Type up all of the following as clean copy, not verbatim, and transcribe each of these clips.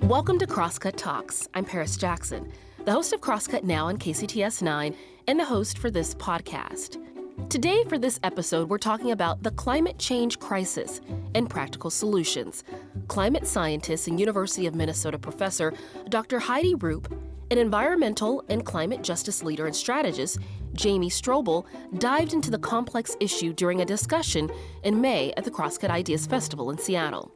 Welcome to Crosscut Talks. I'm Paris Jackson, the host of Crosscut Now on KCTS 9 and the host for this podcast. Today, for this episode, we're talking about the climate change crisis and practical solutions. Climate scientist and University of Minnesota professor Dr. Heidi Roop and environmental and climate justice leader and strategist Jamie Stroble dived into the complex issue during a discussion in May at the Crosscut Ideas Festival in Seattle.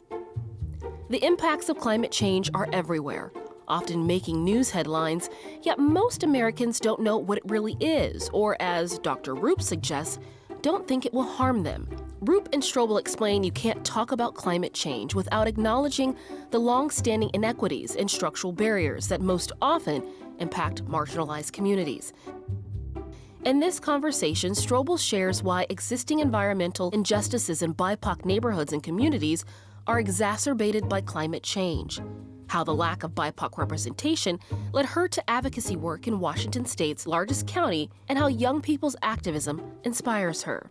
The impacts of climate change are everywhere, often making news headlines, yet most Americans don't know what it really is, or as Dr. Roop suggests, don't think it will harm them. Roop and Stroble explain you can't talk about climate change without acknowledging the long-standing inequities and structural barriers that most often impact marginalized communities. In this conversation, Stroble shares why existing environmental injustices in BIPOC neighborhoods and communities are exacerbated by climate change, how the lack of BIPOC representation led her to advocacy work in Washington State's largest county, and how young people's activism inspires her.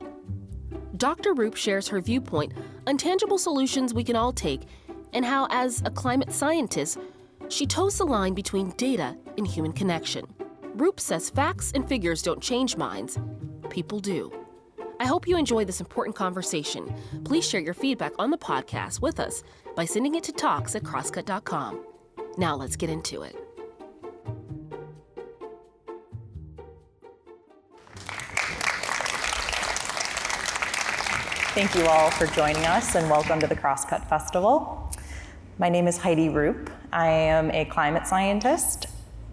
Dr. Roop shares her viewpoint on tangible solutions we can all take, and how, as a climate scientist, she toes the line between data and human connection. Roop says facts and figures don't change minds, people do. I hope you enjoy this important conversation. Please share your feedback on the podcast with us by sending it to talks@crosscut.com. Now let's get into it. Thank you all for joining us and welcome to the Crosscut Festival. My name is Heidi Roop. I am a climate scientist,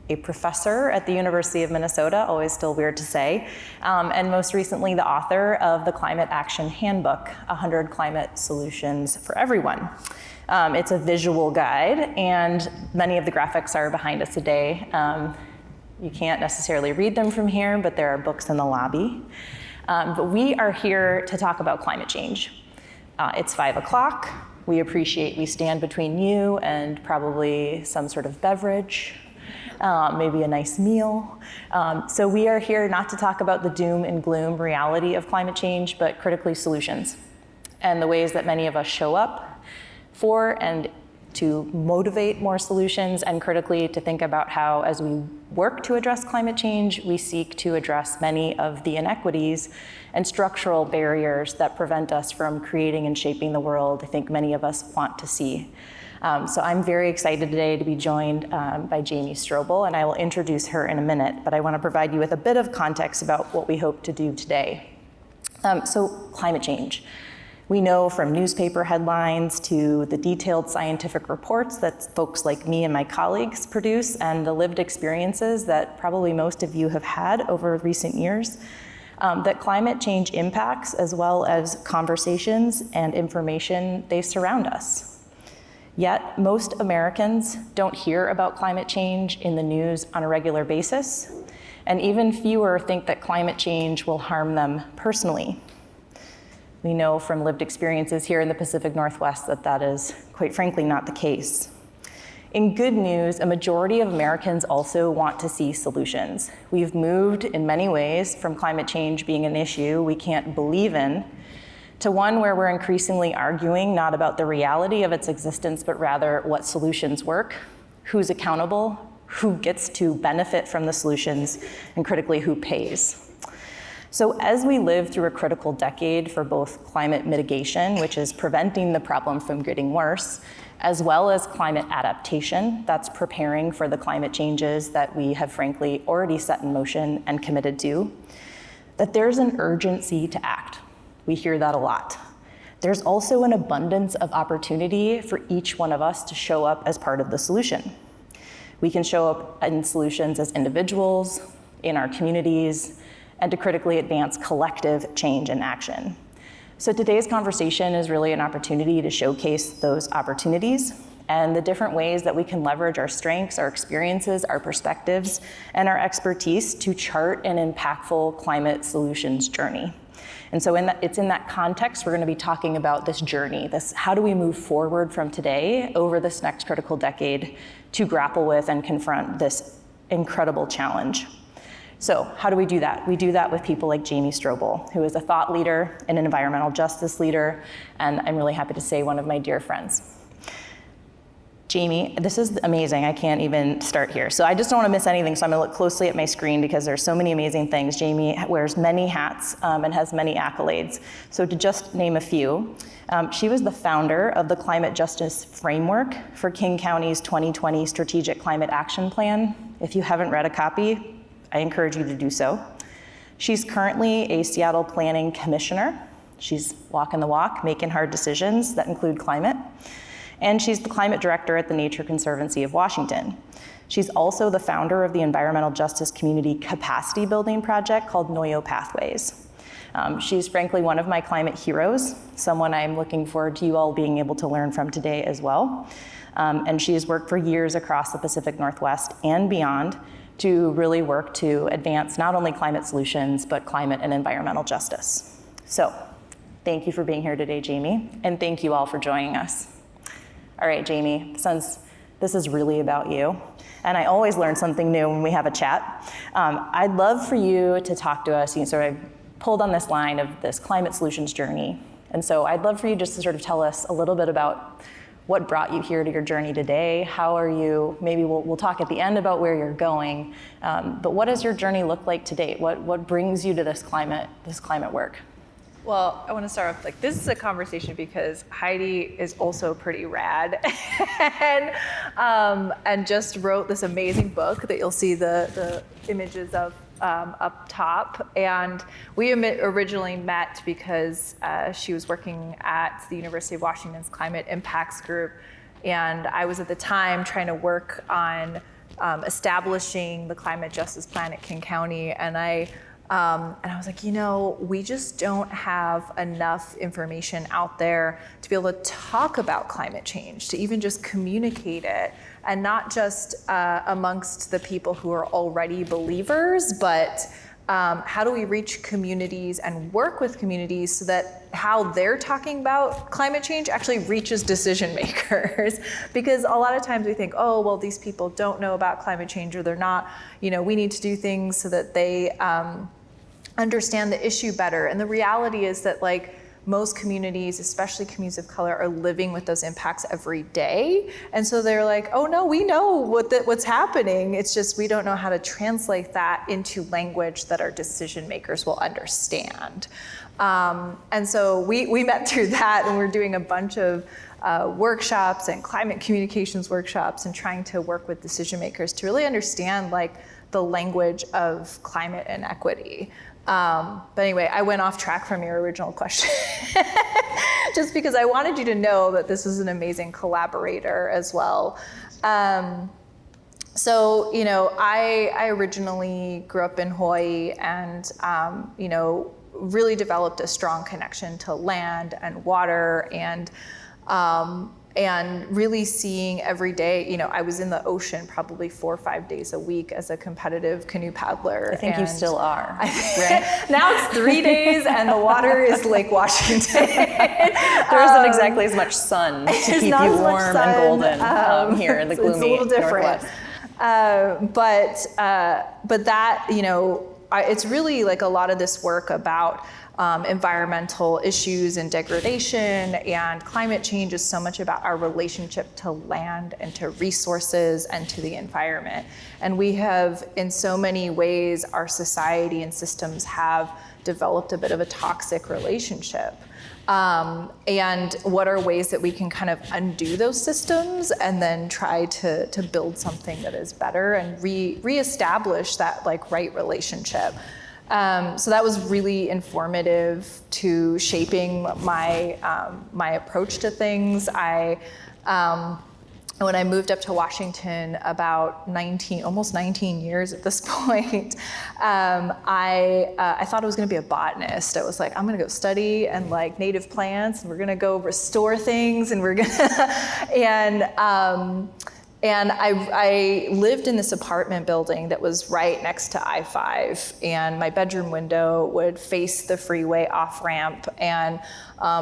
a professor at the University of Minnesota, always still weird to say, and most recently the author of the Climate Action Handbook, 100 Climate Solutions for Everyone. It's a visual guide, and many of the graphics are behind us today. You can't necessarily read them from here, but there are books in the lobby. But we are here to talk about climate change. It's 5 o'clock. We appreciate we stand between you and probably some sort of beverage, maybe a nice meal. So we are here not to talk about the doom and gloom reality of climate change, but critically solutions and the ways that many of us show up for and to motivate more solutions, and critically to think about how, as we work to address climate change, we seek to address many of the inequities and structural barriers that prevent us from creating and shaping the world I think many of us want to see. So I'm very excited today to be joined by Jamie Stroble, and I will introduce her in a minute, but I want to provide you with a bit of context about what we hope to do today. So climate change. We know from newspaper headlines to the detailed scientific reports that folks like me and my colleagues produce, and the lived experiences that probably most of you have had over recent years, that climate change impacts, as well as conversations and information, they surround us. Yet, most Americans don't hear about climate change in the news on a regular basis, and even fewer think that climate change will harm them personally. We know from lived experiences here in the Pacific Northwest that that is, quite frankly, not the case. In good news, a majority of Americans also want to see solutions. We've moved in many ways from climate change being an issue we can't believe in, to one where we're increasingly arguing not about the reality of its existence, but rather what solutions work, who's accountable, who gets to benefit from the solutions, and critically, who pays. So as we live through a critical decade for both climate mitigation, which is preventing the problem from getting worse, as well as climate adaptation, that's preparing for the climate changes that we have frankly already set in motion and committed to, that there's an urgency to act. We hear that a lot. There's also an abundance of opportunity for each one of us to show up as part of the solution. We can show up in solutions as individuals, in our communities, and to critically advance collective change and action. So today's conversation is really an opportunity to showcase those opportunities and the different ways that we can leverage our strengths, our experiences, our perspectives, and our expertise to chart an impactful climate solutions journey. And so it's in that context we're going to be talking about this journey, this how do we move forward from today over this next critical decade to grapple with and confront this incredible challenge. So how do we do that? We do that with people like Jamie Stroble, who is a thought leader and an environmental justice leader, and I'm really happy to say one of my dear friends. Jamie, this is amazing. I can't even start here. So I just don't want to miss anything, so I'm going to look closely at my screen because there's so many amazing things. Jamie wears many hats and has many accolades. So to just name a few, she was the founder of the Climate Justice Framework for King County's 2020 Strategic Climate Action Plan. If you haven't read a copy, I encourage you to do so. She's currently a Seattle Planning Commissioner. She's walking the walk, making hard decisions that include climate. And she's the climate director at the Nature Conservancy of Washington. She's also the founder of the environmental justice community capacity building project called Noyo Pathways. She's frankly one of my climate heroes, someone I'm looking forward to you all being able to learn from today as well. And she has worked for years across the Pacific Northwest and beyond to really work to advance not only climate solutions, but climate and environmental justice. So, thank you for being here today, Jamie, and thank you all for joining us. All right, Jamie, since this is really about you, and I always learn something new when we have a chat, I'd love for you to talk to us. You sort of pulled on this line of this climate solutions journey, and so I'd love for you just to sort of tell us a little bit about what brought you here to your journey today. How are you, maybe we'll talk at the end about where you're going, but what does your journey look like to date? What brings you to this climate work? Well, I want to start off this is a conversation because Heidi is also pretty rad and just wrote this amazing book that you'll see the images of up top. And we originally met because she was working at the University of Washington's Climate Impacts Group. And I was at the time trying to work on establishing the climate justice plan at King County. And I was like, we just don't have enough information out there to be able to talk about climate change, to even just communicate it, and not just amongst the people who are already believers, but how do we reach communities and work with communities so that how they're talking about climate change actually reaches decision makers? Because a lot of times we think, oh, well, these people don't know about climate change, or they're not, we need to do things so that they understand the issue better. And the reality is that most communities, especially communities of color, are living with those impacts every day. And so they're like, oh no, we know what's happening. It's just we don't know how to translate that into language that our decision makers will understand. And so we met through that, and we're doing a bunch of workshops and climate communications workshops and trying to work with decision makers to really understand the language of climate and equity. But anyway, I went off track from your original question just because I wanted you to know that this is an amazing collaborator as well. So, I originally grew up in Hawaii and, really developed a strong connection to land and water and really seeing every day, I was in the ocean probably 4 or 5 days a week as a competitive canoe paddler. I think you still are. Right? Now it's 3 days and the water is Lake Washington. There isn't exactly as much sun to keep you warm and golden here in the gloomy It's a little different. Northwest. But that, it's really a lot of this work about environmental issues and degradation, and climate change is so much about our relationship to land and to resources and to the environment. And we have, in so many ways, our society and systems have developed a bit of a toxic relationship. And what are ways that we can kind of undo those systems and then try to build something that is better and reestablish that right relationship. So that was really informative to shaping my approach to things. When I moved up to Washington about almost 19 years at this point, I thought I was going to be a botanist. I was like, I'm going to go study and native plants, and we're going to go restore things, and we're going to And I lived in this apartment building that was right next to I-5, and my bedroom window would face the freeway off-ramp. And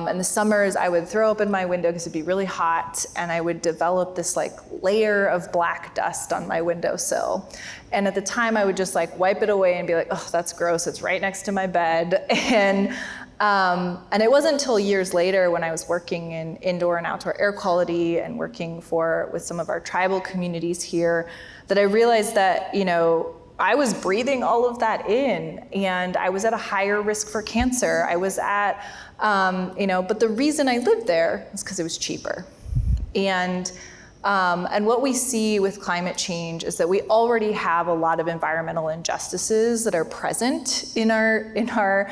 in the summers, I would throw open my window because it'd be really hot, and I would develop this like layer of black dust on my windowsill. And at the time, I would just like wipe it away and be like, oh, that's gross. It's right next to my bed. And it wasn't until years later when I was working in indoor and outdoor air quality and working with some of our tribal communities here that I realized that, you know, I was breathing all of that in, and I was at a higher risk for cancer. I was at, but the reason I lived there was because it was cheaper. And what we see with climate change is that we already have a lot of environmental injustices that are present in our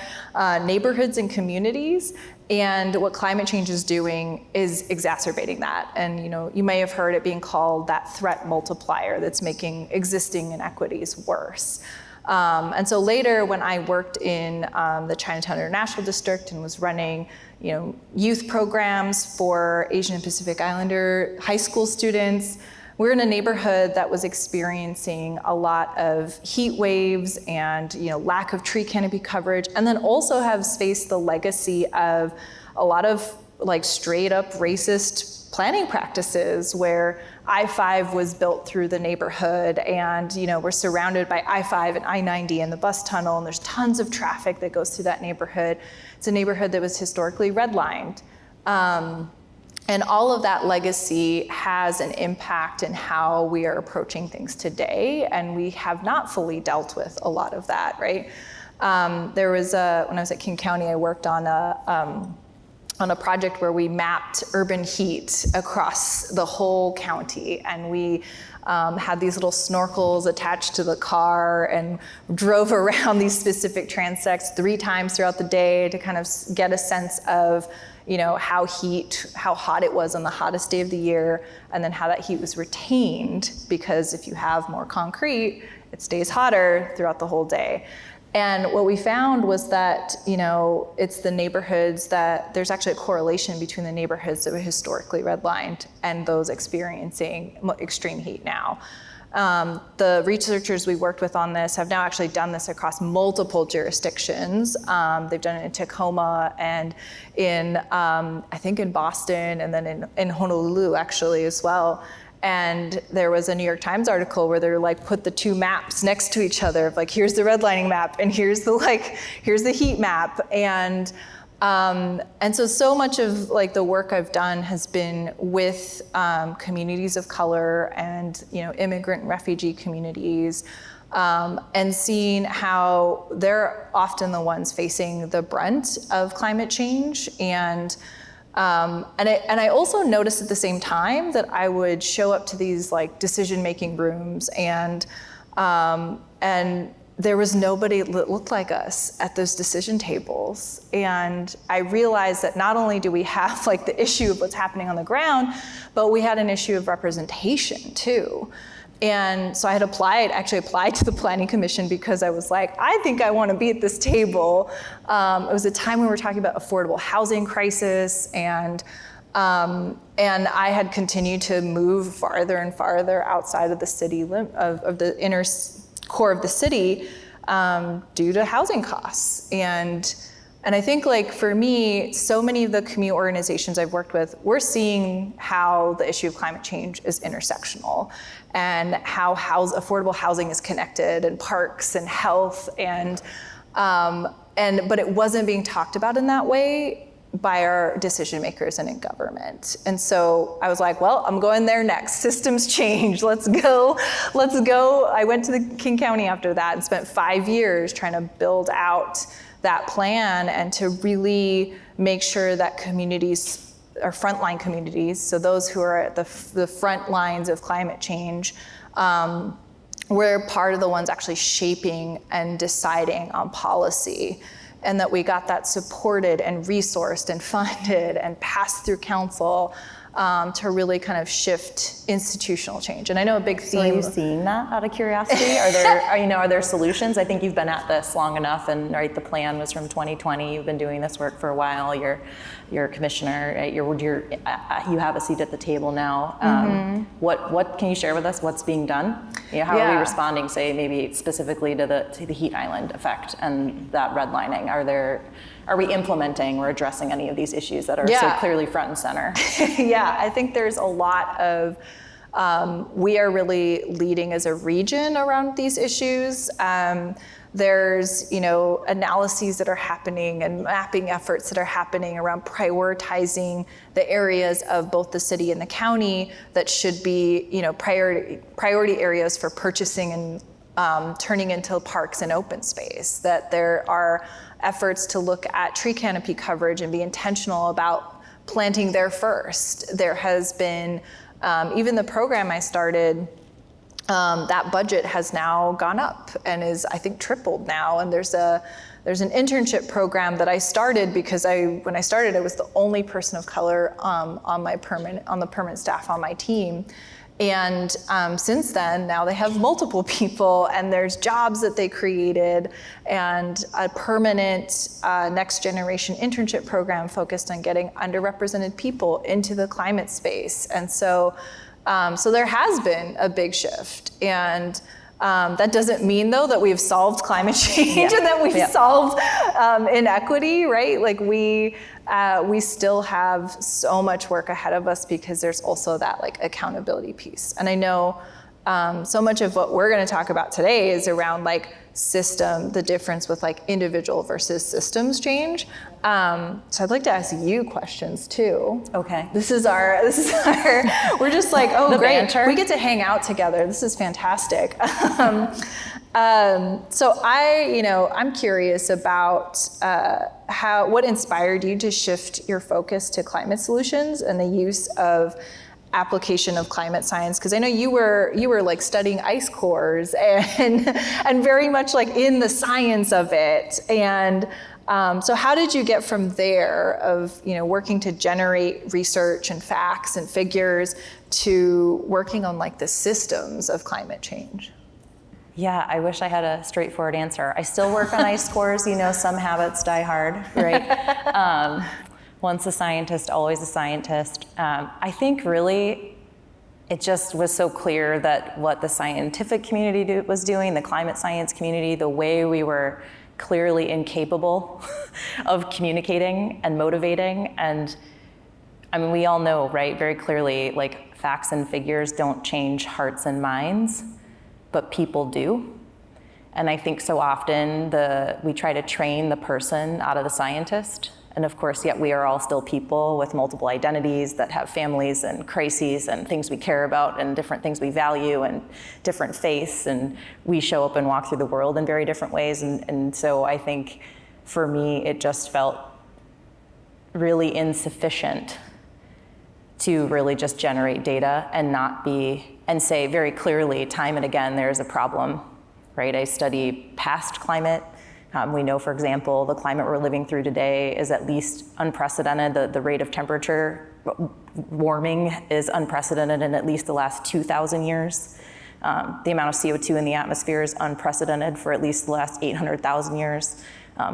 neighborhoods and communities. And what climate change is doing is exacerbating that. And you may have heard it being called that threat multiplier that's making existing inequities worse. And so later, when I worked in the Chinatown International District and was running youth programs for Asian and Pacific Islander high school students, we're in a neighborhood that was experiencing a lot of heat waves and lack of tree canopy coverage, and then also has faced the legacy of a lot of like straight up racist planning practices where I-5 was built through the neighborhood, and we're surrounded by I-5 and I-90 and the bus tunnel, and there's tons of traffic that goes through that neighborhood. It's a neighborhood that was historically redlined. And all of that legacy has an impact in how we are approaching things today, and we have not fully dealt with a lot of that, right? There was when I was at King County, I worked on a project where we mapped urban heat across the whole county, and we had these little snorkels attached to the car and drove around these specific transects 3 times throughout the day to kind of get a sense of how hot it was on the hottest day of the year, and then how that heat was retained, because if you have more concrete, it stays hotter throughout the whole day. And what we found was that, it's the neighborhoods that there's actually a correlation between the neighborhoods that were historically redlined and those experiencing extreme heat now. The researchers we worked with on this have now actually done this across multiple jurisdictions. They've done it in Tacoma and I think in Boston, and then in Honolulu actually as well. And there was a New York Times article where they're like, put the 2 maps next to each other, like here's the redlining map and here's the heat map. And so much of like the work I've done has been with communities of color and immigrant and refugee communities, and seeing how they're often the ones facing the brunt of climate change. And I also noticed at the same time that I would show up to these like decision-making rooms, and there was nobody that looked like us at those decision tables. And I realized that not only do we have like the issue of what's happening on the ground, but we had an issue of representation too. And so I had actually applied to the Planning Commission because I was like, I think I want to be at this table. It was a time when we were talking about affordable housing crisis, and I had continued to move farther and farther outside of the city of the inner core of the city due to housing costs. And I think like for me, so many of the community organizations I've worked with, we're seeing how the issue of climate change is intersectional, and how affordable housing is connected, and parks and health, but it wasn't being talked about in that way by our decision makers and in government. And so I was like, well, I'm going there next. Systems change, let's go. I went to the King County after that and spent 5 years trying to build out that plan and to really make sure that communities, our frontline communities, so those who are at the front lines of climate change, we're part of the ones actually shaping and deciding on policy, and that we got that supported and resourced and funded and passed through council. to really kind of shift institutional change. And I know a big So are theme. you seeing that out of curiosity? Are there solutions? I think you've been at this long enough, and right, the plan was from 2020. You've been doing this work for a while. You're a commissioner. You have a seat at the table now. What can you share with us? What's being done? How are we responding, say, maybe specifically to the heat island effect and that redlining? Are we implementing or addressing any of these issues that are so clearly front and center? Yeah, I think there's a lot of, we are really leading as a region around these issues. There's, analyses that are happening and mapping efforts that are happening around prioritizing the areas of both the city and the county that should be, priority areas for purchasing and turning into parks and open space. That there are efforts to look at tree canopy coverage and be intentional about planting there first. There has been, even the program I started, that budget has now gone up and is, I think, tripled now. And there's an internship program that I started because when I started, I was the only person of color on the permanent staff on my team. And since then, now they have multiple people, and there's jobs that they created, and a permanent next generation internship program focused on getting underrepresented people into the climate space. And so there has been a big shift. And that doesn't mean, though, that we've solved climate change and that we've solved inequity, right? Like we still have so much work ahead of us because there's also that accountability piece. And I know so much of what we're going to talk about today is around the difference with individual versus systems change. So I'd like to ask you questions too. Okay. This is our we're just oh, great. Banter. We get to hang out together. This is fantastic. So I'm curious about what inspired you to shift your focus to climate solutions and the use of application of climate science, because I know you were studying ice cores and very much in the science of it. And so how did you get from there of working to generate research and facts and figures to working on the systems of climate change? Yeah, I wish I had a straightforward answer. I still work on ice cores. Some habits die hard, right? Once a scientist, always a scientist. I think really it just was so clear that what the scientific community was doing, the climate science community, the way we were clearly incapable of communicating and motivating. And I mean, we all know, right, very clearly, facts and figures don't change hearts and minds, but people do. And I think so often we try to train the person out of the scientist. And of course, yet we are all still people with multiple identities that have families and crises and things we care about and different things we value and different faiths. And we show up and walk through the world in very different ways. And so I think for me, it just felt really insufficient to really just generate data and say very clearly, time and again, there's a problem, right? I study past climate. We know, for example, the climate we're living through today is at least unprecedented. The rate of temperature warming is unprecedented in at least the last 2,000 years. The amount of CO2 in the atmosphere is unprecedented for at least the last 800,000 years,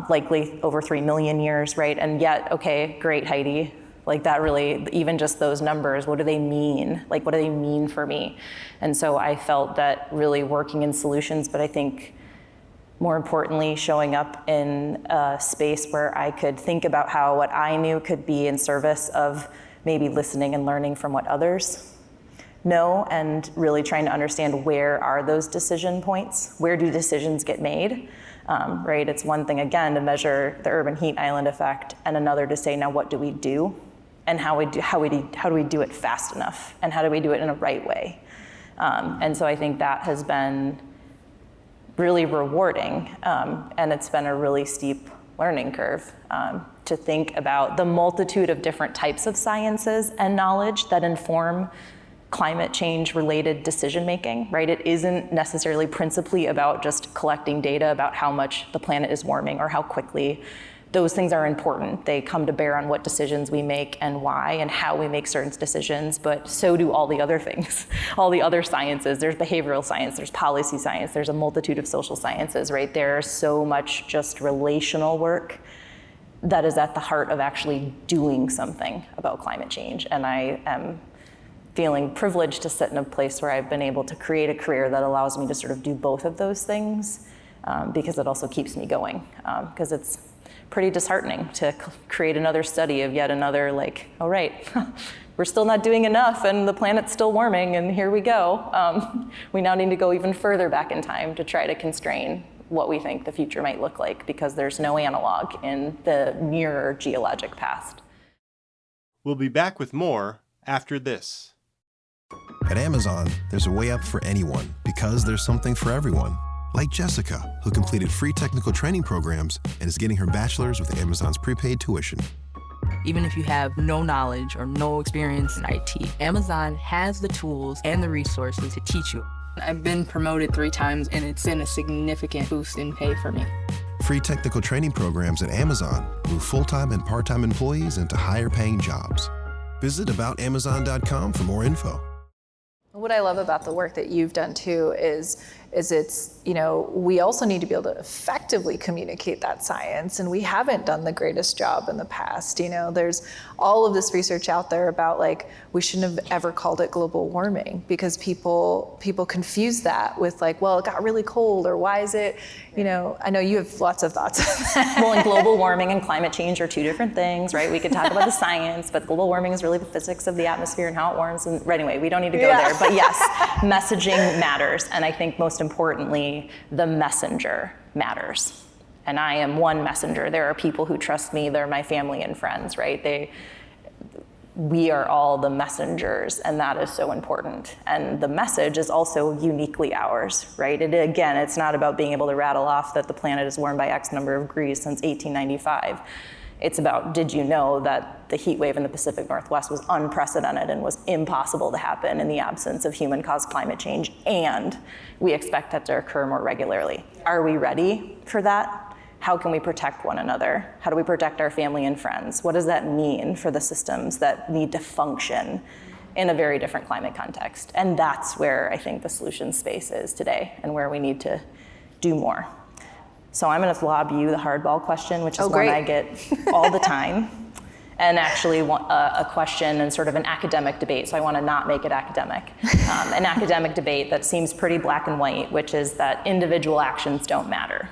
likely over 3 million years, right? And yet, okay, great, Heidi. That really, even just those numbers, what do they mean? What do they mean for me? And so I felt that really working in solutions, but I think more importantly, showing up in a space where I could think about how what I knew could be in service of maybe listening and learning from what others know, and really trying to understand where are those decision points? Where do decisions get made? Right? It's one thing, again, to measure the urban heat island effect, and another to say, now what do we do? And how do we do it fast enough? And how do we do it in a right way? And so I think that has been really rewarding, and it's been a really steep learning curve to think about the multitude of different types of sciences and knowledge that inform climate change related decision making, right? It isn't necessarily principally about just collecting data about how much the planet is warming or how quickly those things are important. They come to bear on what decisions we make and why and how we make certain decisions, but so do all the other things, all the other sciences. There's behavioral science, there's policy science, there's a multitude of social sciences, right? There's so much just relational work that is at the heart of actually doing something about climate change. And I am feeling privileged to sit in a place where I've been able to create a career that allows me to sort of do both of those things, because it also keeps me going, because it's pretty disheartening to create another study of yet another, like, oh right, we're still not doing enough and the planet's still warming and here we go. We now need to go even further back in time to try to constrain what we think the future might look like, because there's no analog in the nearer geologic past. We'll be back with more after this. At Amazon, there's a way up for anyone because there's something for everyone. Like Jessica, who completed free technical training programs and is getting her bachelor's with Amazon's prepaid tuition. Even if you have no knowledge or no experience in IT, Amazon has the tools and the resources to teach you. I've been promoted 3 times, and it's been a significant boost in pay for me. Free technical training programs at Amazon move full-time and part-time employees into higher-paying jobs. Visit aboutamazon.com for more info. What I love about the work that you've done too is it's, we also need to be able to effectively communicate that science, and we haven't done the greatest job in the past. There's all of this research out there about, like, we shouldn't have ever called it global warming, because people confuse that with, like, well, it got really cold, or why is it, I know you have lots of thoughts on that. Well, and global warming and climate change are 2 different things, right? We could talk about the science, but global warming is really the physics of the atmosphere and how it warms. And anyway, we don't need to go there. But yes, messaging matters. And I think most importantly, the messenger matters. And I am one messenger. There are people who trust me. They're my family and friends, right? We are all the messengers, and that is so important. And the message is also uniquely ours, right? Again, it's not about being able to rattle off that the planet is warmed by X number of degrees since 1895. It's about, did you know that the heat wave in the Pacific Northwest was unprecedented and was impossible to happen in the absence of human-caused climate change, and we expect that to occur more regularly? Are we ready for that? How can we protect one another? How do we protect our family and friends? What does that mean for the systems that need to function in a very different climate context? And that's where I think the solution space is today, and where we need to do more. So I'm going to lob you the hardball question, which is one I get all the time, and actually a question and sort of an academic debate. So I want to not make it academic. An academic debate that seems pretty black and white, which is that individual actions don't matter,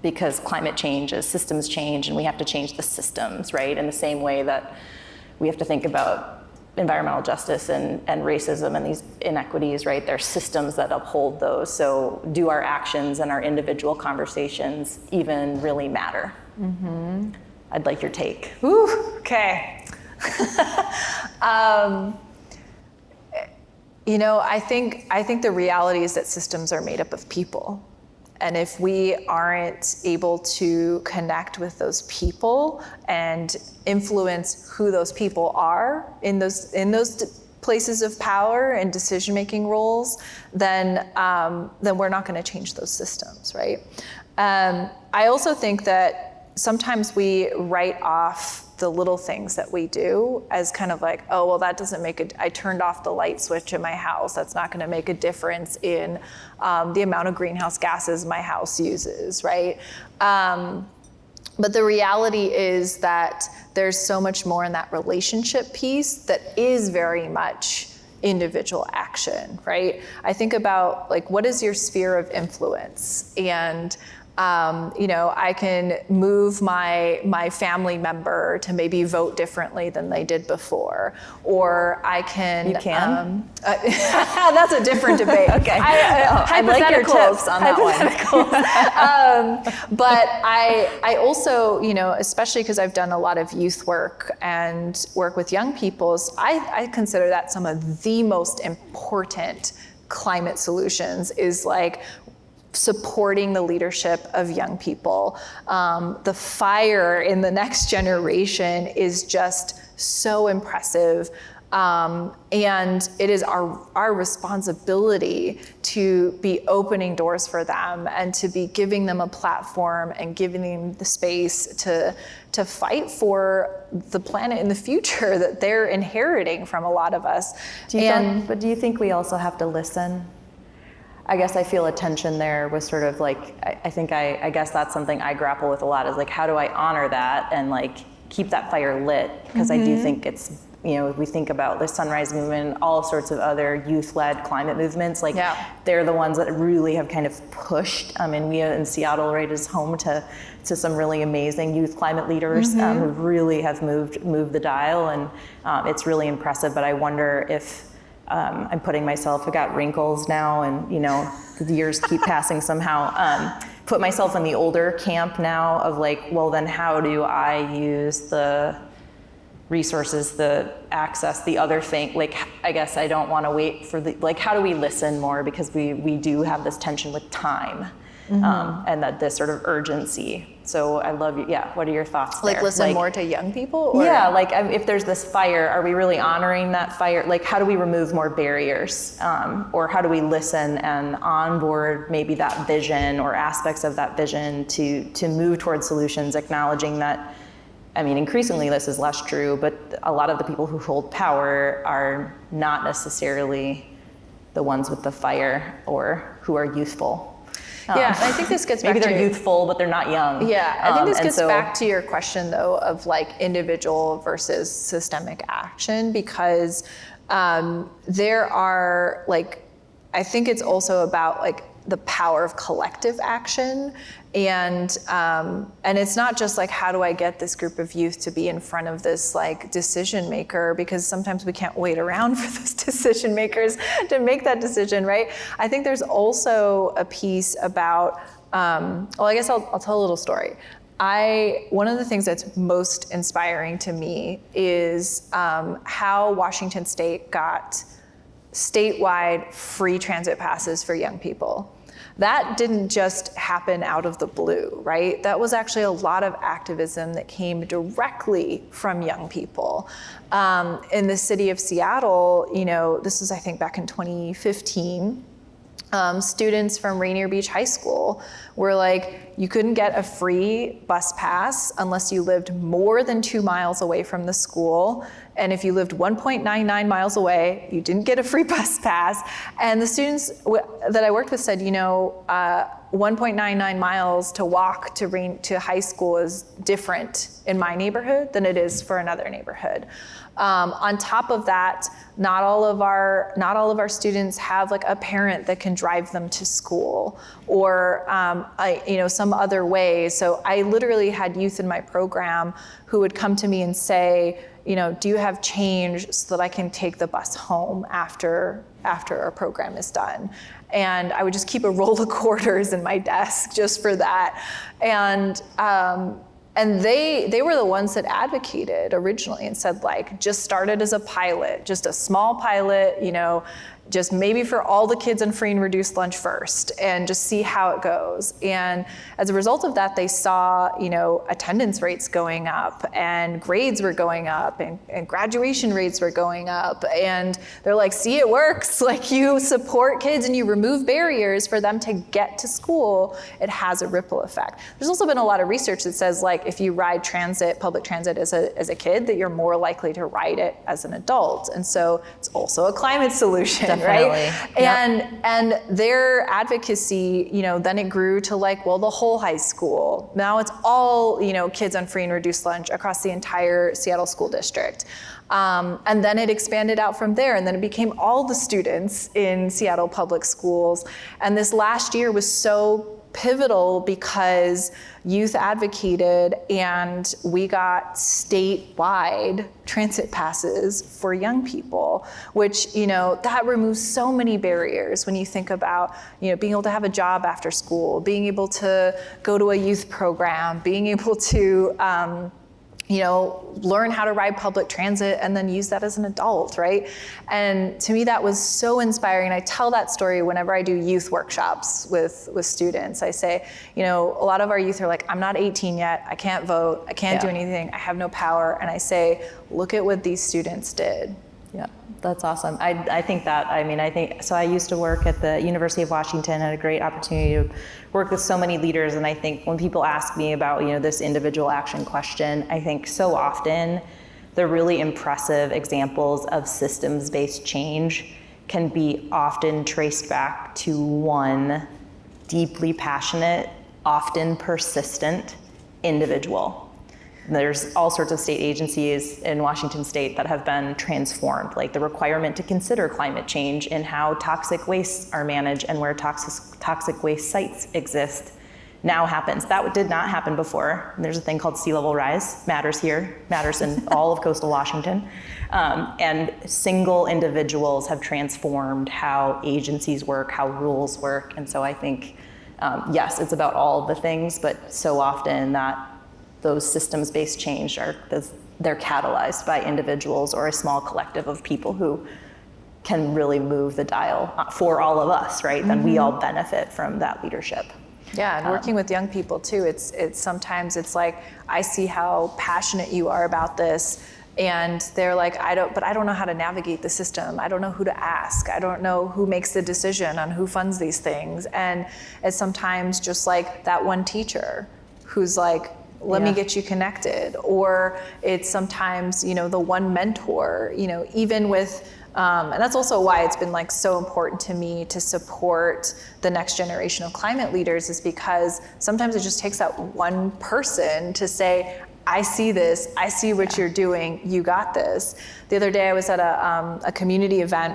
because climate change is systems change, and we have to change the systems, right? In the same way that we have to think about environmental justice and racism and these inequities, right? There are systems that uphold those. So do our actions and our individual conversations even really matter? Mm-hmm. I'd like your take. Ooh, okay. I think the reality is that systems are made up of people. And if we aren't able to connect with those people and influence who those people are in those places of power and decision-making roles, then we're not going to change those systems, right? I also think that sometimes we write off the little things that we do as kind of like, oh, well, that doesn't I turned off the light switch in my house. That's not going to make a difference in the amount of greenhouse gases my house uses, right? But the reality is that there's so much more in that relationship piece that is very much individual action, right? I think about, like, what is your sphere of influence? And I can move my family member to maybe vote differently than they did before, or I can. You can. That's a different debate. Okay. I like your tips on that one. But I also, especially because I've done a lot of youth work and work with young people, I consider that some of the most important climate solutions is, like, supporting the leadership of young people. The fire in the next generation is just so impressive. And it is our responsibility to be opening doors for them and to be giving them a platform and giving them the space to fight for the planet in the future that they're inheriting from a lot of us. But do you think we also have to listen? I guess I feel a tension there with sort of like, I guess that's something I grapple with a lot, is like, how do I honor that and like keep that fire lit? Because I do think it's, we think about the Sunrise Movement, all sorts of other youth-led climate movements, like they're the ones that really have kind of pushed. I mean, we in Seattle, right, is home to some really amazing youth climate leaders who really have moved the dial, and it's really impressive. But I wonder if I'm putting myself, I've got wrinkles now, and the years keep passing somehow. Put myself in the older camp now of like, well, then how do I use the resources, the access, the other thing? Like, I guess I don't want to wait for how do we listen more? Because we do have this tension with time, and that this sort of urgency. So I love you. Yeah. What are your thoughts there? Like listen more to young people? Or? Yeah. Like if there's this fire, are we really honoring that fire? Like, how do we remove more barriers? Or how do we listen and onboard maybe that vision or aspects of that vision to move towards solutions, acknowledging that, I mean, increasingly this is less true, but a lot of the people who hold power are not necessarily the ones with the fire or who are youthful. Yeah, I think this gets back to... Maybe they're youthful, but they're not young. Yeah, I think this gets back to your question, though, of like individual versus systemic action, because there are like, I think it's also about like the power of collective action. And it's not just like, how do I get this group of youth to be in front of this like decision maker, because sometimes we can't wait around for those decision makers to make that decision, right? I think there's also a piece about, well, I guess I'll tell a little story. One of the things that's most inspiring to me is how Washington State got statewide free transit passes for young people. That didn't just happen out of the blue, right? That was actually a lot of activism that came directly from young people. In the city of Seattle, this was, I think, back in 2015, students from Rainier Beach High School were like, you couldn't get a free bus pass unless you lived more than 2 miles away from the school. And if you lived 1.99 miles away, you didn't get a free bus pass. And the students that I worked with said, 1.99 miles to walk to high school is different in my neighborhood than it is for another neighborhood. On top of that, not all of our students have like a parent that can drive them to school, or some other way. So I literally had youth in my program who would come to me and say, do you have change so that I can take the bus home after our program is done? And I would just keep a roll of quarters in my desk just for that. And they were the ones that advocated originally and said, like, just start it as a pilot, just a small pilot, just maybe for all the kids on free and reduced lunch first, and just see how it goes. And as a result of that, they saw, attendance rates going up, and grades were going up, and graduation rates were going up. And they're like, see, it works. Like, you support kids and you remove barriers for them to get to school, it has a ripple effect. There's also been a lot of research that says, like, if you ride public transit as a kid, that you're more likely to ride it as an adult. And so it's also a climate solution. Right? Yep. And their advocacy, then it grew to like, well, the whole high school. Now it's all, kids on free and reduced lunch across the entire Seattle school district. And then it expanded out from there, and then it became all the students in Seattle public schools. And this last year was so pivotal because youth advocated, and we got statewide transit passes for young people, which, that removes so many barriers when you think about, being able to have a job after school, being able to go to a youth program, being able to, learn how to ride public transit and then use that as an adult, right? And to me, that was so inspiring. I tell that story whenever I do youth workshops with students. I say, a lot of our youth are like, I'm not 18 yet, I can't vote, I can't do anything, I have no power. And I say, look at what these students did. Yeah, that's awesome. I think so I used to work at the University of Washington, had a great opportunity to work with so many leaders, and I think when people ask me about, this individual action question, I think so often the really impressive examples of systems-based change can be often traced back to one deeply passionate, often persistent individual. There's all sorts of state agencies in Washington state that have been transformed, like the requirement to consider climate change and how toxic wastes are managed and where toxic waste sites exist now happens. That did not happen before. There's a thing called sea level rise, matters here, matters in all of coastal Washington. And single individuals have transformed how agencies work, how rules work. And so I think, yes, it's about all of the things, but so often that those systems-based change they're catalyzed by individuals or a small collective of people who can really move the dial for all of us, right? Then we all benefit from that leadership. Yeah, and working with young people too, it's sometimes it's like, I see how passionate you are about this, and they're like, I don't know how to navigate the system. I don't know who to ask. I don't know who makes the decision on who funds these things. And it's sometimes just like that one teacher who's like, let me get you connected. Or it's sometimes, the one mentor, even with, and that's also why it's been like so important to me to support the next generation of climate leaders, is because sometimes it just takes that one person to say, I see this, I see what you're doing, you got this. The other day I was at a community event,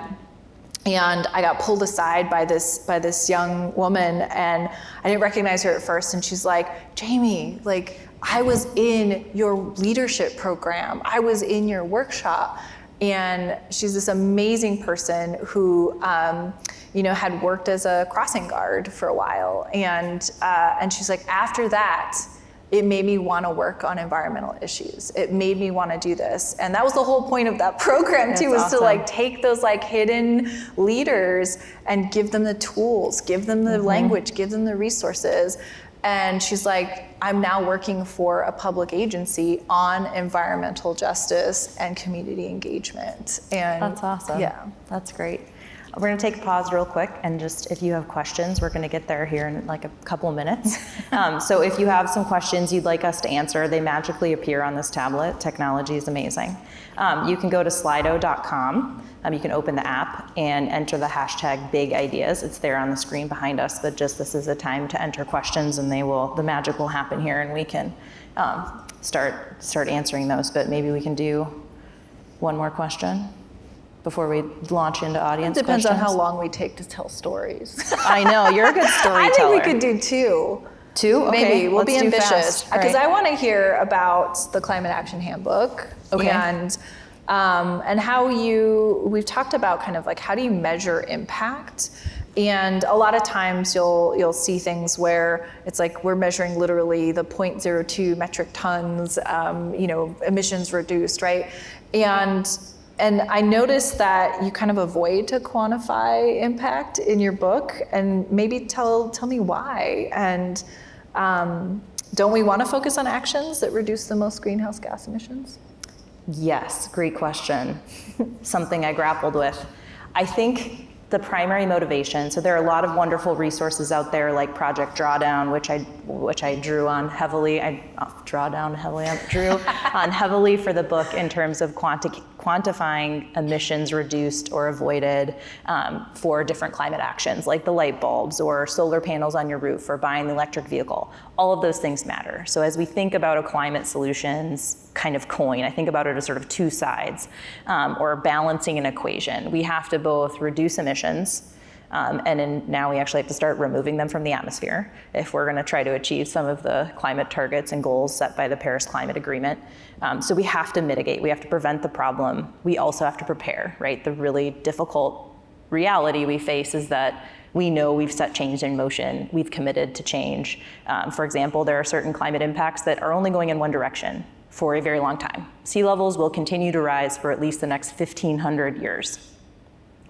and I got pulled aside by this young woman, and I didn't recognize her at first, and she's like, Jamie, like, I was in your leadership program, I was in your workshop. And she's this amazing person who, had worked as a crossing guard for a while. And she's like, after that, it made me want to work on environmental issues. It made me want to do this. And that was the whole point of that program too, was awesome. To take those hidden leaders and give them the tools, give them the language, give them the resources. And she's like, I'm now working for a public agency on environmental justice and community engagement. And that's awesome. Yeah, that's great. We're going to take a pause real quick, and just if you have questions, we're going to get there here in like a couple of minutes. So if you have some questions you'd like us to answer, they magically appear on this tablet. Technology is amazing. You can go to slido.com. You can open the app and enter the hashtag big ideas. It's there on the screen behind us, but just this is a time to enter questions, and the magic will happen here, and we can start answering those. But maybe we can do one more question before we launch into audience questions. It depends on how long we take to tell stories. I know, you're a good storyteller. I think we could do two. Two? Okay, maybe. We'll be ambitious. Because right. I want to hear about the Climate Action Handbook. Okay. And how we've talked about kind of like, how do you measure impact? And a lot of times you'll see things where it's like we're measuring literally the 0.02 metric tons, emissions reduced, right? And I noticed that you kind of avoid to quantify impact in your book, and maybe tell me why. And don't we want to focus on actions that reduce the most greenhouse gas emissions? Yes, great question. Something I grappled with. I think the primary motivation, so there are a lot of wonderful resources out there like Project Drawdown, which I drew on heavily. Drew on heavily for the book in terms of quantifying emissions reduced or avoided for different climate actions, like the light bulbs or solar panels on your roof or buying the electric vehicle. All of those things matter. So as we think about a climate solutions kind of coin, I think about it as sort of two sides, or balancing an equation. We have to both reduce emissions, now we actually have to start removing them from the atmosphere if we're going to try to achieve some of the climate targets and goals set by the Paris Climate Agreement. So we have to mitigate, we have to prevent the problem. We also have to prepare, right? The really difficult reality we face is that we know we've set change in motion, we've committed to change. For example, there are certain climate impacts that are only going in one direction for a very long time. Sea levels will continue to rise for at least the next 1,500 years.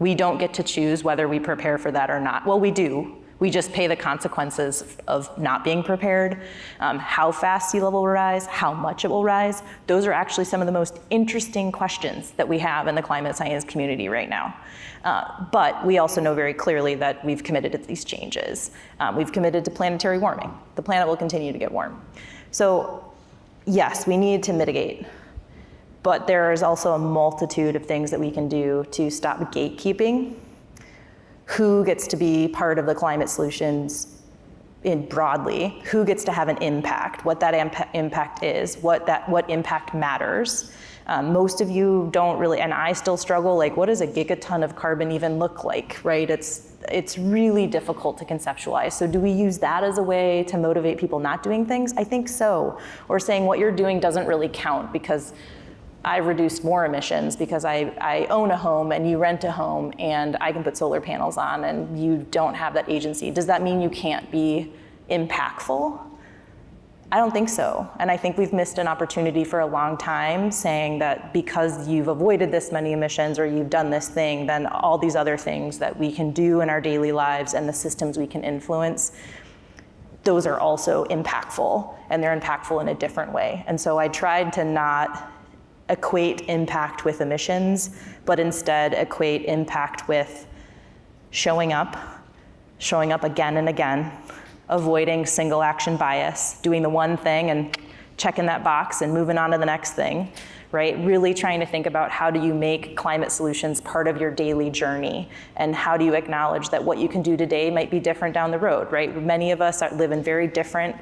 We don't get to choose whether we prepare for that or not. Well, we do We just pay the consequences of not being prepared. How fast sea level will rise, how much it will rise. Those are actually some of the most interesting questions that we have in the climate science community right now. But we also know very clearly that we've committed to these changes. We've committed to planetary warming. The planet will continue to get warm. So yes, we need to mitigate. But there is also a multitude of things that we can do to stop gatekeeping. Who gets to be part of the climate solutions broadly? Who gets to have an impact? What that impact is? What impact matters? Most of you don't really, and I still struggle. Like, what does a gigaton of carbon even look like? Right? It's really difficult to conceptualize. So do we use that as a way to motivate people not doing things? I think so. Or saying what you're doing doesn't really count because I reduced more emissions because I own a home and you rent a home and I can put solar panels on and you don't have that agency. Does that mean you can't be impactful? I don't think so. And I think we've missed an opportunity for a long time saying that because you've avoided this many emissions or you've done this thing, then all these other things that we can do in our daily lives and the systems we can influence, those are also impactful, and they're impactful in a different way. And so I tried to not equate impact with emissions, but instead equate impact with showing up again and again, avoiding single action bias, doing the one thing and checking that box and moving on to the next thing, right? Really trying to think about how do you make climate solutions part of your daily journey, and how do you acknowledge that what you can do today might be different down the road, right? Many of us live in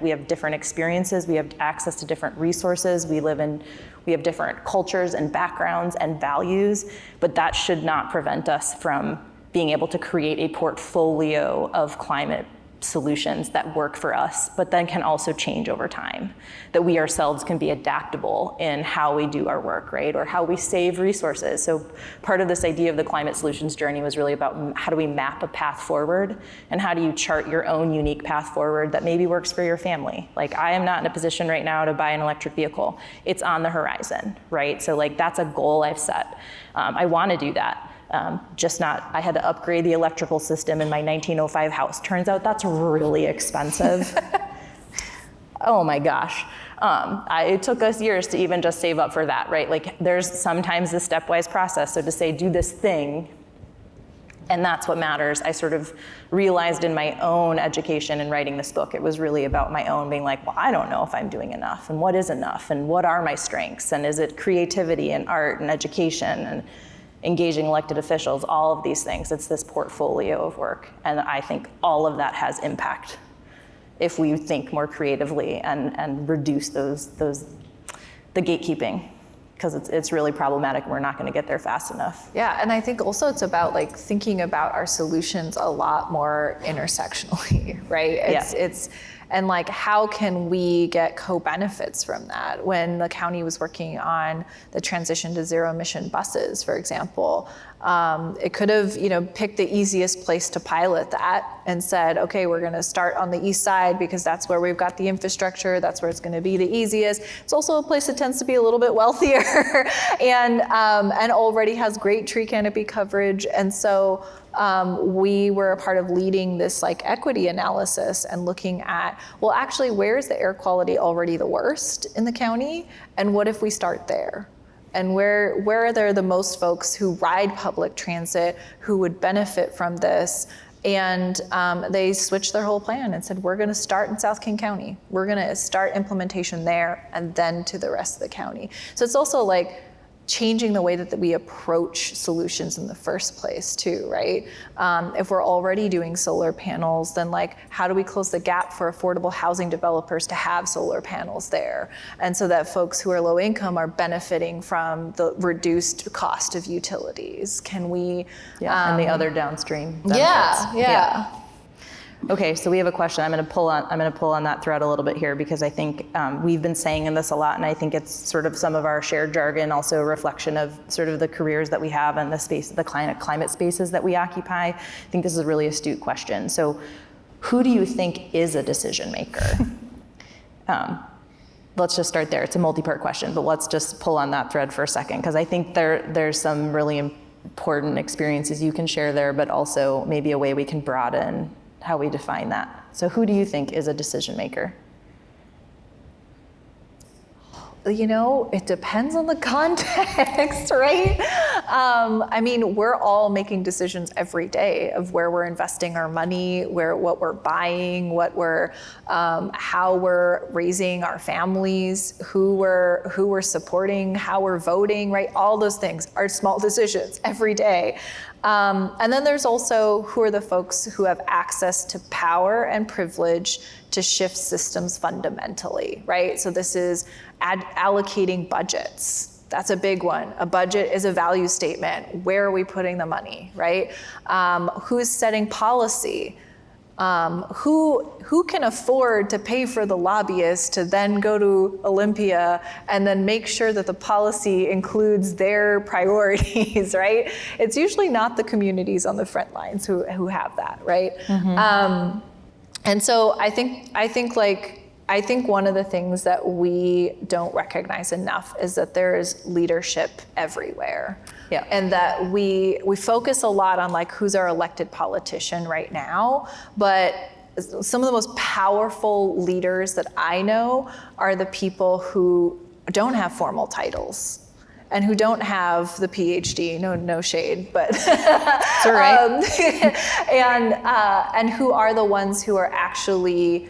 we have different experiences, we have access to different resources, we have different cultures and backgrounds and values, but that should not prevent us from being able to create a portfolio of climate solutions that work for us, but then can also change over time. That we ourselves can be adaptable in how we do our work, right? Or how we save resources. So part of this idea of the climate solutions journey was really about how do we map a path forward, and how do you chart your own unique path forward that maybe works for your family. Like, I am not in a position right now to buy an electric vehicle. It's on the horizon, right? So like, that's a goal I've set. I want to do that. I had to upgrade the electrical system in my 1905 house. Turns out that's really expensive. Oh my gosh. It took us years to even just save up for that, right? Like, there's sometimes a stepwise process. So to say, do this thing, and that's what matters. I sort of realized in my own education and writing this book, it was really about my own being like, well, I don't know if I'm doing enough, and what is enough, and what are my strengths, and is it creativity and art and education and engaging elected officials, all of these things. It's this portfolio of work. And I think all of that has impact if we think more creatively and reduce the gatekeeping, because it's really problematic and we're not gonna get there fast enough. Yeah, and I think also it's about like thinking about our solutions a lot more intersectionally, right? And like, how can we get co-benefits from that? When the county was working on the transition to zero emission buses, for example, it could have, picked the easiest place to pilot that and said, okay, we're gonna start on the east side because that's where we've got the infrastructure, that's where it's gonna be the easiest. It's also a place that tends to be a little bit wealthier and already has great tree canopy coverage. And so we were a part of leading this like equity analysis and looking at, well, actually, where is the air quality already the worst in the county? And what if we start there? And where are there the most folks who ride public transit who would benefit from this? And they switched their whole plan and said, we're gonna start in South King County. We're gonna start implementation there and then to the rest of the county. So it's also like changing the way that we approach solutions in the first place too, right? If we're already doing solar panels, then like, how do we close the gap for affordable housing developers to have solar panels there? And so that folks who are low income are benefiting from the reduced cost of utilities. Can we? Yeah, and the other downstream benefits. Yeah. Okay, so we have a question. I'm going to pull on that thread a little bit here, because I think we've been saying this a lot, and I think it's sort of some of our shared jargon, also a reflection of sort of the careers that we have and the space, the climate spaces that we occupy. I think this is a really astute question. So, who do you think is a decision maker? Let's just start there. It's a multi-part question, but let's just pull on that thread for a second, because I think there's some really important experiences you can share there, but also maybe a way we can broaden how we define that. So who do you think is a decision maker? You know, it depends on the context, right? I mean, we're all making decisions every day of where we're investing our money, what we're buying, how we're raising our families, who we're supporting, how we're voting, right? All those things are small decisions every day. And then there's also who are the folks who have access to power and privilege to shift systems fundamentally, right? So this is allocating budgets. That's a big one. A budget is a value statement. Where are we putting the money, right? Who's setting policy? Who can afford to pay for the lobbyists to then go to Olympia and then make sure that the policy includes their priorities, right? It's usually not the communities on the front lines who have that, right? Mm-hmm. And so I think one of the things that we don't recognize enough is that there is leadership everywhere. Yeah. And that we focus a lot on like who's our elected politician right now, but some of the most powerful leaders that I know are the people who don't have formal titles and who don't have the PhD, no shade, but it's all right. And who are the ones who are actually,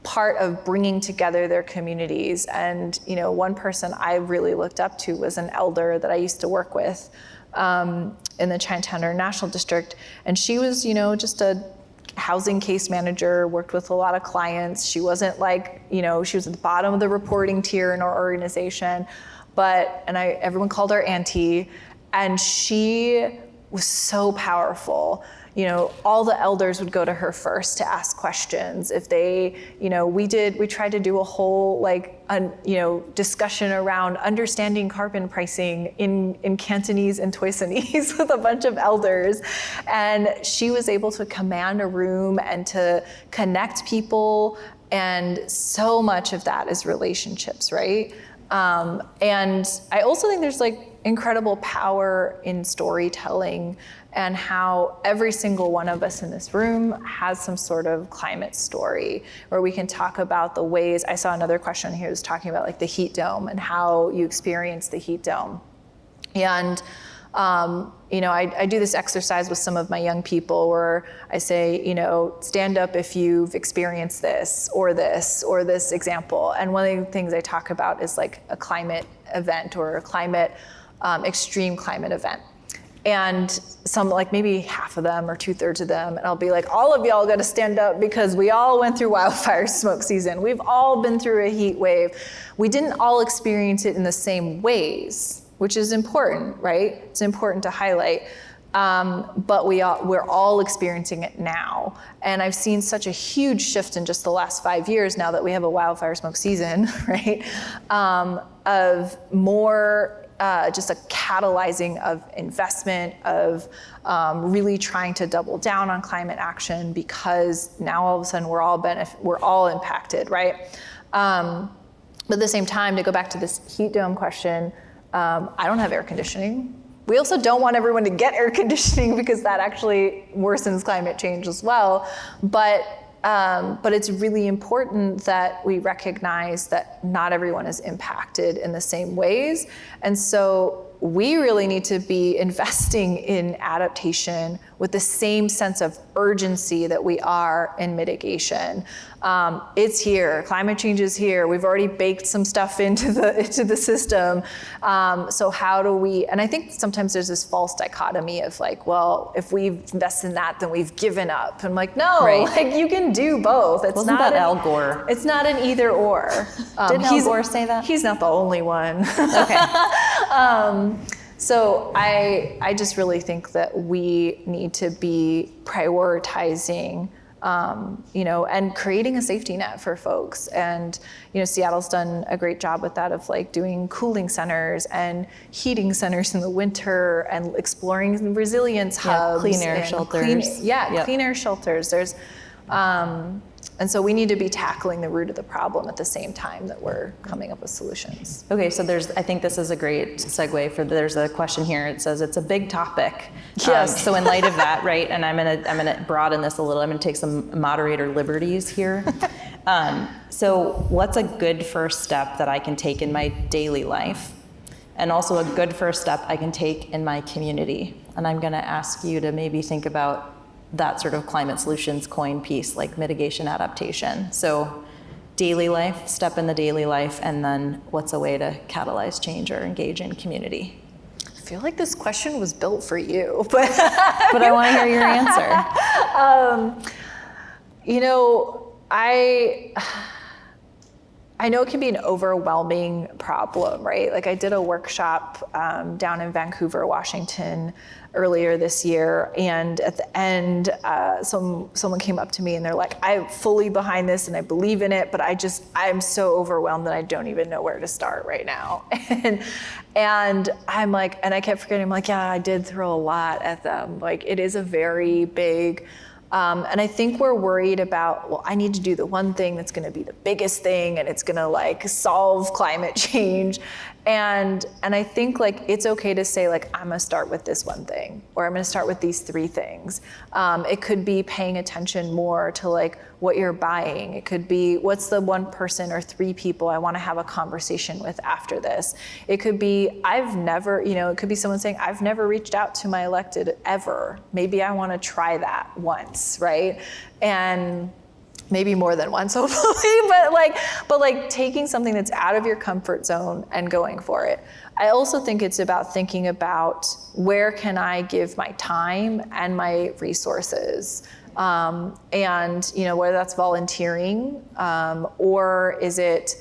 part of bringing together their communities. And one person I really looked up to was an elder that I used to work with in the Chinatown International District, and she was just a housing case manager, worked with a lot of clients. She wasn't like, she was at the bottom of the reporting tier in our organization, everyone called her Auntie, and she was so powerful. All the elders would go to her first to ask questions. If they, we tried to do a whole discussion around understanding carbon pricing in Cantonese and Toisanese with a bunch of elders. And she was able to command a room and to connect people. And so much of that is relationships, right? And I also think there's incredible power in storytelling and how every single one of us in this room has some sort of climate story where we can talk about the ways. I saw another question here was talking about the heat dome and how you experience the heat dome. And I do this exercise with some of my young people where I say, stand up if you've experienced this or this example. And one of the things I talk about is a climate event or a climate, extreme climate event. And some, maybe half of them or 2/3 of them, and I'll be like, all of y'all gotta stand up because we all went through wildfire smoke season. We've all been through a heat wave. We didn't all experience it in the same ways, which is important, right? It's important to highlight. But we're all experiencing it now. And I've seen such a huge shift in just the last 5 years now that we have a wildfire smoke season, right? Of more just a catalyzing of investment, of really trying to double down on climate action because now all of a sudden we're all impacted, right? But at the same time, to go back to this heat dome question, I don't have air conditioning. We also don't want everyone to get air conditioning because that actually worsens climate change as well. But it's really important that we recognize that not everyone is impacted in the same ways. And so we really need to be investing in adaptation with the same sense of urgency that we are in mitigation. It's here, climate change is here. We've already baked some stuff into the system. So how do we, and I think sometimes there's this false dichotomy of well, if we've invested in that, then we've given up. I'm like, no, right. You can do both. It's Wasn't not that Al Gore? It's not an either or. Didn't Al Gore say that? He's not the only one. Okay. So I just really think that we need to be prioritizing, and creating a safety net for folks. And, Seattle's done a great job with that of doing cooling centers and heating centers in the winter and exploring resilience hubs. Clean air shelters. Clean air shelters. There's, And so we need to be tackling the root of the problem at the same time that we're coming up with solutions. Okay, so I think this is a great segue there's a question here. It says it's a big topic. Yes. So in light of that, right, and I'm gonna broaden this a little. I'm gonna take some moderator liberties here. So what's a good first step that I can take in my daily life? And also a good first step I can take in my community? And I'm gonna ask you to maybe think about that sort of climate solutions coin piece, like mitigation adaptation. So daily life, step in the daily life, and then what's a way to catalyze change or engage in community? I feel like this question was built for you, but But I want to hear your answer. you know, I know it can be an overwhelming problem, right? Like I did a workshop down in Vancouver, Washington earlier this year, and at the end, someone came up to me and they're like, I'm fully behind this and I believe in it, but I'm so overwhelmed that I don't even know where to start right now. And I'm like, and I kept forgetting, I'm like, yeah, I did throw a lot at them. Like it is a very big, and I think we're worried about, well, I need to do the one thing that's going to be the biggest thing and it's going to like solve climate change. And I think like it's okay to say like, I'm going to start with this one thing, or I'm going to start with these 3 things. It could be paying attention more to like what you're buying. It could be what's the 1 person or 3 people I want to have a conversation with after this. It could be it could be someone saying, I've never reached out to my elected ever. Maybe I want to try that once, right? And maybe more than once, hopefully, but like taking something that's out of your comfort zone and going for it. I also think it's about thinking about where can I give my time and my resources, and whether that's volunteering, or is it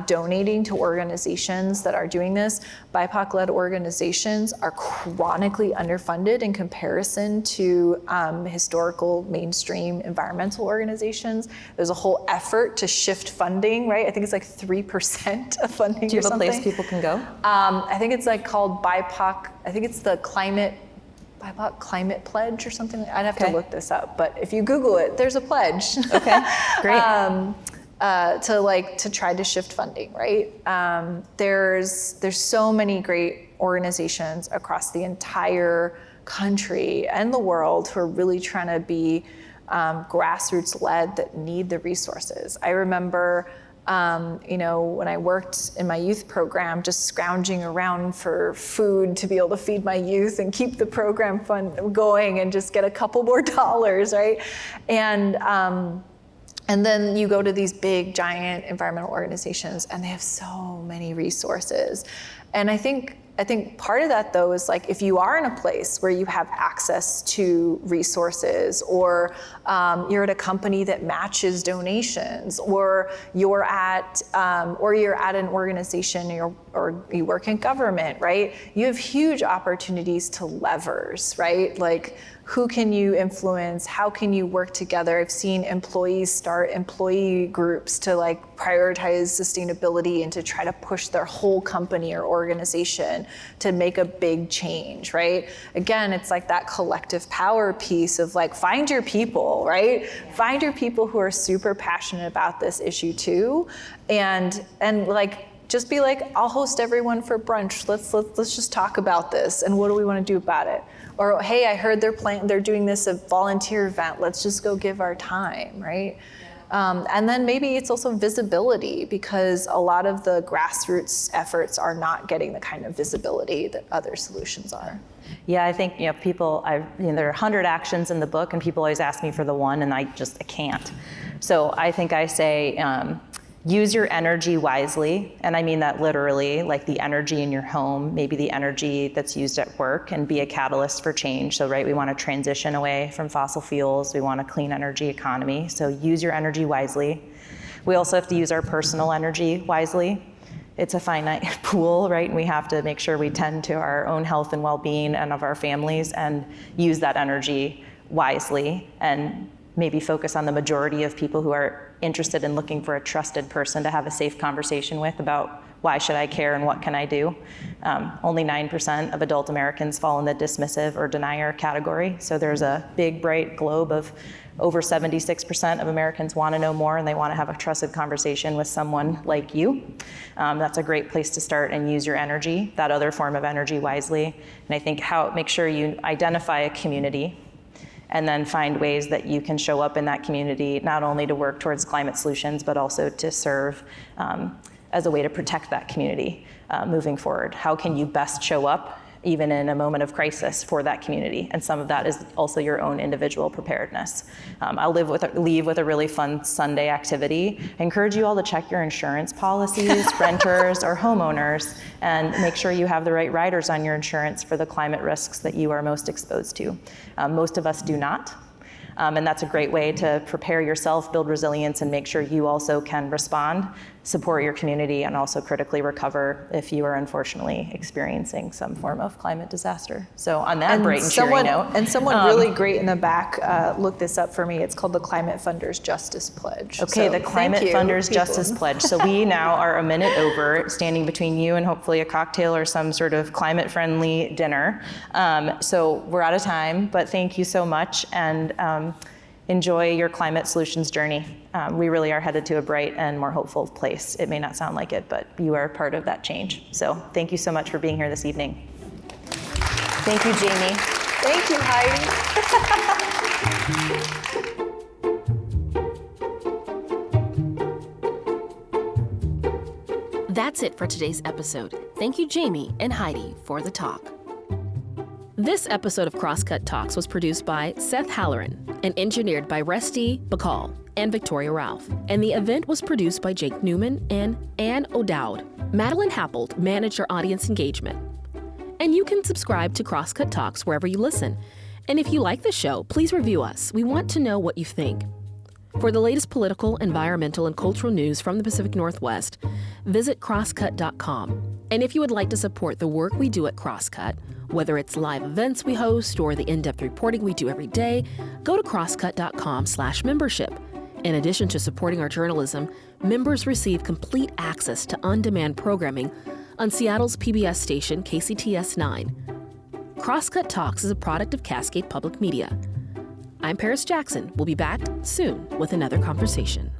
donating to organizations that are doing this. BIPOC-led organizations are chronically underfunded in comparison to historical mainstream environmental organizations. There's a whole effort to shift funding, right? I think it's like 3% of funding. Do you have a place people can go? I think it's like called BIPOC. I think it's the BIPOC Climate Pledge or something. I'd have to look this up, but if you Google it, there's a pledge. Okay, great. To try to shift funding, right? There's so many great organizations across the entire country and the world who are really trying to be grassroots led that need the resources. I remember, when I worked in my youth program, just scrounging around for food to be able to feed my youth and keep the program fund going and just get a couple more dollars, right? And then you go to these big, giant environmental organizations and they have so many resources. And I think part of that though is like, if you are in a place where you have access to resources, or you're at a company that matches donations, or you're at an organization, or you work in government, right? You have huge opportunities to levers, right? Like, who can you influence? How can you work together? I've seen employees start employee groups to like prioritize sustainability and to try to push their whole company or organization to make a big change, right? Again, it's like that collective power piece of like, find your people, right? Yeah. Find your people who are super passionate about this issue too. And like, just be like, I'll host everyone for brunch. Let's just talk about this. And what do we want to do about it? Or, hey, I heard they're doing this a volunteer event. Let's just go give our time, right? Yeah. And then maybe it's also visibility, because a lot of the grassroots efforts are not getting the kind of visibility that other solutions are. Yeah, I think there are 100 actions in the book, and people always ask me for the one, and I can't. So I think I say, use your energy wisely, and I mean that literally, like the energy in your home, maybe the energy that's used at work, and be a catalyst for change. So, right, we want to transition away from fossil fuels. We want a clean energy economy. So use your energy wisely. We also have to use our personal energy wisely. It's a finite pool, right? And we have to make sure we tend to our own health and well-being and of our families, and use that energy wisely, and maybe focus on the majority of people who are interested in looking for a trusted person to have a safe conversation with about why should I care and what can I do? Only 9% of adult Americans fall in the dismissive or denier category. So there's a big, bright globe of over 76% of Americans want to know more, and they want to have a trusted conversation with someone like you. That's a great place to start and use your energy, that other form of energy, wisely. And I think make sure you identify a community and then find ways that you can show up in that community, not only to work towards climate solutions, but also to serve as a way to protect that community moving forward. How can you best show up even in a moment of crisis for that community? And some of that is also your own individual preparedness. I'll leave with a really fun Sunday activity. I encourage you all to check your insurance policies, renters or homeowners, and make sure you have the right riders on your insurance for the climate risks that you are most exposed to. Most of us do not. And that's a great way to prepare yourself, build resilience, and make sure you also can respond, support your community, and also critically recover if you are unfortunately experiencing some form of climate disaster. So on that bright and cheery note. And someone really great in the back looked this up for me. It's called the Climate Funders Justice Pledge. Okay, the Climate Funders Justice Pledge. So we now are a minute over, standing between you and hopefully a cocktail or some sort of climate-friendly dinner. So we're out of time, but thank you so much, and enjoy your climate solutions journey. We really are headed to a bright and more hopeful place. It may not sound like it, but you are part of that change. So thank you so much for being here this evening. Thank you, Jamie. Thank you, Heidi. That's it for today's episode. Thank you, Jamie and Heidi, for the talk. This episode of Crosscut Talks was produced by Seth Halloran and engineered by Rusty Bacall and Victoria Ralph. And the event was produced by Jake Newman and Ann O'Dowd. Madeline Happold managed our audience engagement. And you can subscribe to Crosscut Talks wherever you listen. And if you like the show, please review us. We want to know what you think. For the latest political, environmental, and cultural news from the Pacific Northwest, visit crosscut.com. And if you would like to support the work we do at Crosscut, whether it's live events we host or the in-depth reporting we do every day, go to crosscut.com/membership. In addition to supporting our journalism, members receive complete access to on-demand programming on Seattle's PBS station, KCTS 9. Crosscut Talks is a product of Cascade Public Media. I'm Paris Jackson. We'll be back soon with another conversation.